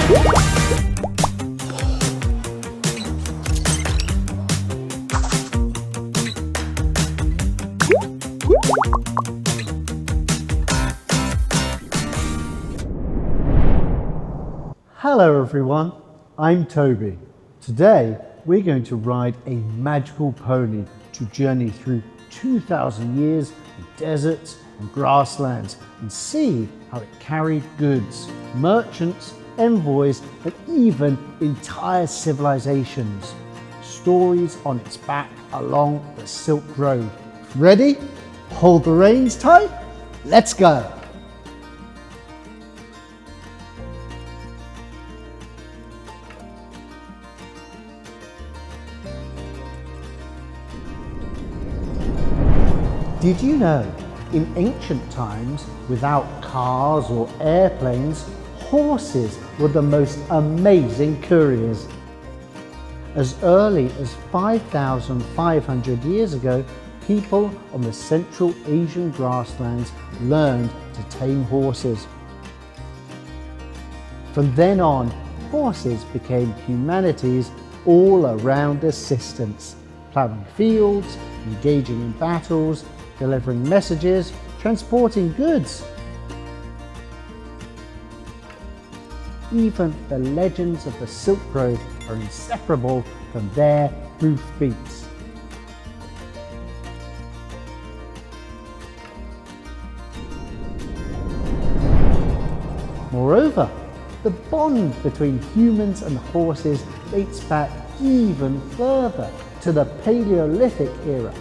Hello everyone, I'm Toby. Today we're going to ride a magical pony to journey through 2,000 years of deserts and grasslands and see how it carried goods, merchants, envoys, and even entire civilizations. Stories on its back along the Silk Road. Ready? Hold the reins tight. Let's go. Did you know, in ancient times, without cars or airplanes, horses were the most amazing couriers. As early as 5,500 years ago, people on the Central Asian grasslands learned to tame horses. From then on, horses became humanity's all-around assistants, ploughing fields, engaging in battles, delivering messages, transporting goods. Even the legends of the Silk Road are inseparable from their hoofbeats. Moreover, the bond between humans and horses dates back even further to the Paleolithic era.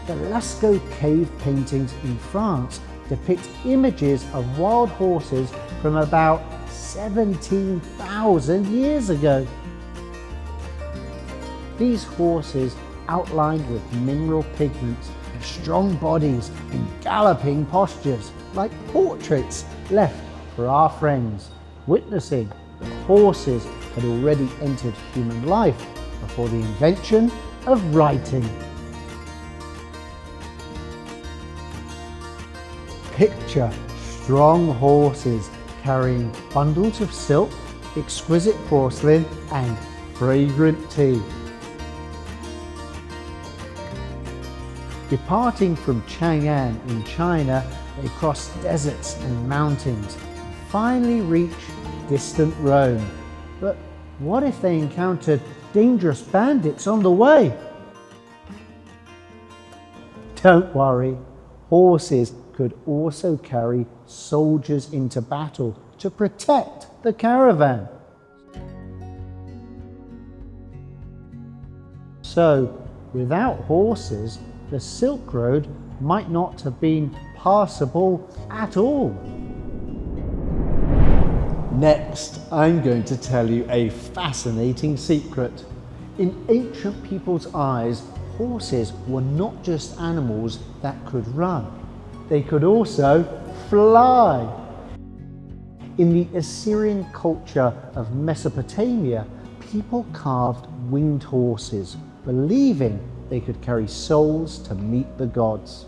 The Lascaux cave paintings in France depict images of wild horses from about 17,000 years ago. These horses, outlined with mineral pigments, had strong bodies and galloping postures, like portraits left for our friends, witnessing that horses had already entered human life before the invention of writing. Picture strong horses carrying bundles of silk, exquisite porcelain, and fragrant tea. Departing from Chang'an in China, they cross deserts and mountains, and finally reach distant Rome. But what if they encountered dangerous bandits on the way? Don't worry, horses could also carry soldiers into battle to protect the caravan. So, without horses, the Silk Road might not have been passable at all. Next, I'm going to tell you a fascinating secret. In ancient people's eyes, horses were not just animals that could run. They could also fly. In the Assyrian culture of Mesopotamia, people carved winged horses, believing they could carry souls to meet the gods.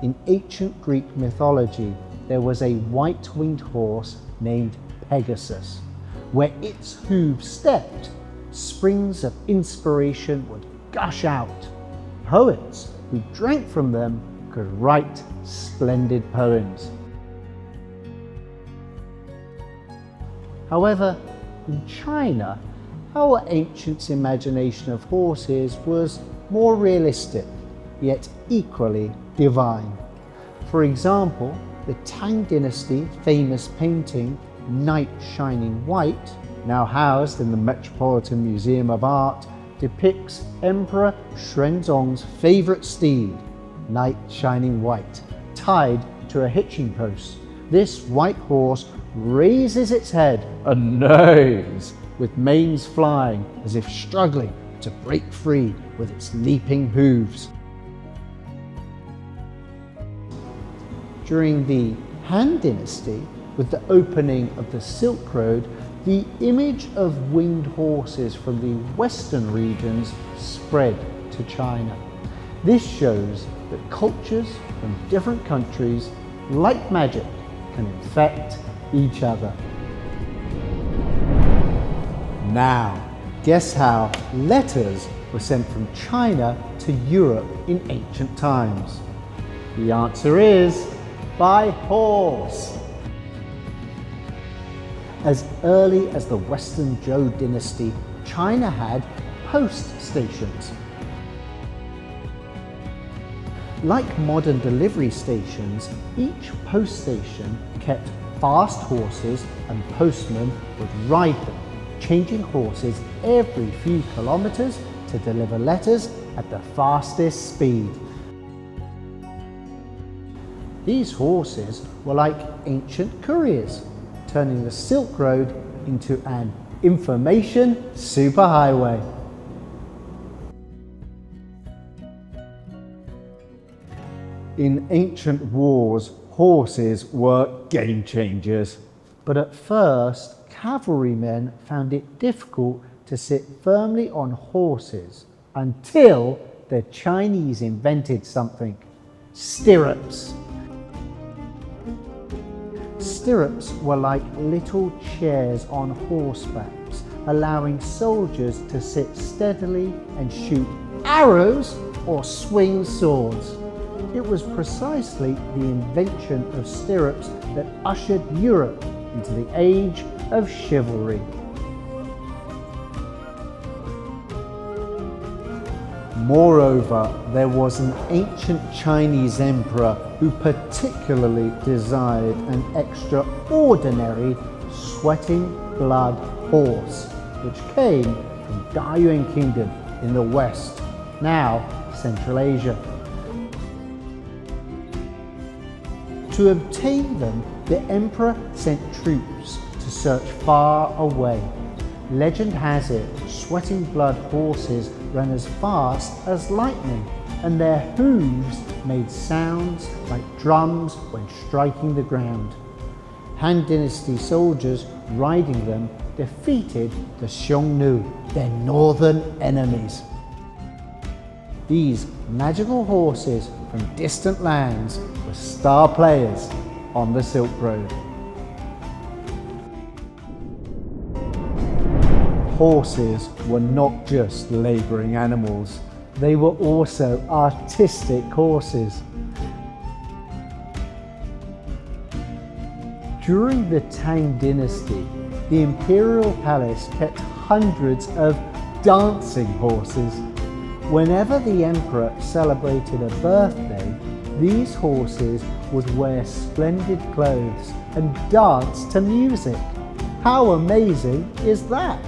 In ancient Greek mythology, there was a white-winged horse named Pegasus. Where its hooves stepped, springs of inspiration would gush out. Poets who drank from them could write splendid poems. However, in China, our ancients' imagination of horses was more realistic, yet equally divine. For example, the Tang Dynasty famous painting Knight Shining White, now housed in the Metropolitan Museum of Art, depicts Emperor Xuanzong's favorite steed, Knight Shining White, tied to a hitching post. This white horse raises its head and neighs, with manes flying as if struggling to break free with its leaping hooves. During the Han Dynasty, with the opening of the Silk Road, the image of winged horses from the western regions spread to China. This shows that cultures from different countries, like magic, can infect each other. Now, guess how letters were sent from China to Europe in ancient times? The answer is by horse. As early as the Western Zhou dynasty, China had post stations. Like modern delivery stations, each post station kept fast horses and postmen would ride them, changing horses every few kilometers to deliver letters at the fastest speed. These horses were like ancient couriers, turning the Silk Road into an information superhighway. In ancient wars, horses were game changers. But at first, cavalrymen found it difficult to sit firmly on horses until the Chinese invented something: stirrups. Stirrups were like little chairs on horsebacks, allowing soldiers to sit steadily and shoot arrows or swing swords. It was precisely the invention of stirrups that ushered Europe into the age of chivalry. Moreover, there was an ancient Chinese emperor who particularly desired an extraordinary sweating blood horse, which came from Dayuan Kingdom in the west, now Central Asia. To obtain them, the emperor sent troops to search far away. Legend has it, sweating blood horses ran as fast as lightning, and their hooves made sounds like drums when striking the ground. Han Dynasty soldiers riding them defeated the Xiongnu, their northern enemies. These magical horses from distant lands were star players on the Silk Road. Horses were not just labouring animals, they were also artistic horses. During the Tang Dynasty, the imperial palace kept hundreds of dancing horses. Whenever the emperor celebrated a birthday, these horses would wear splendid clothes and dance to music. How amazing is that?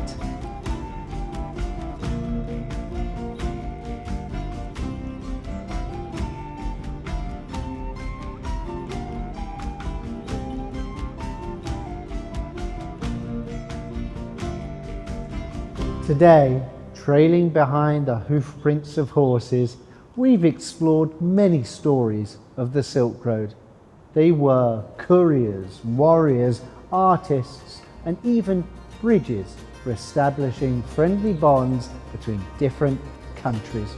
Today, trailing behind the hoofprints of horses, we've explored many stories of the Silk Road. They were couriers, warriors, artists, and even bridges for establishing friendly bonds between different countries.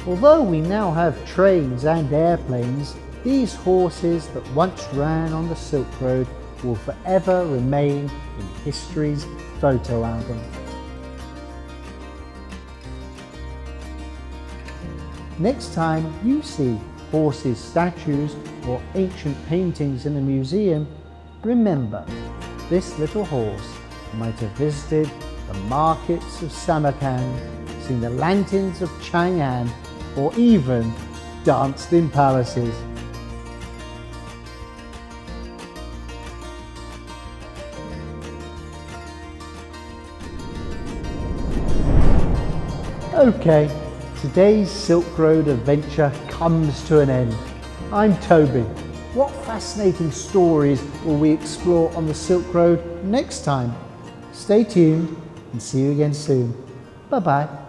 Although we now have trains and airplanes, these horses that once ran on the Silk Road will forever remain in history's photo album. Next time you see horses' statues or ancient paintings in a museum, remember, this little horse might have visited the markets of Samarkand, seen the lanterns of Chang'an, or even danced in palaces. Okay, today's Silk Road adventure comes to an end. I'm Toby. What fascinating stories will we explore on the Silk Road next time? Stay tuned and see you again soon. Bye-bye.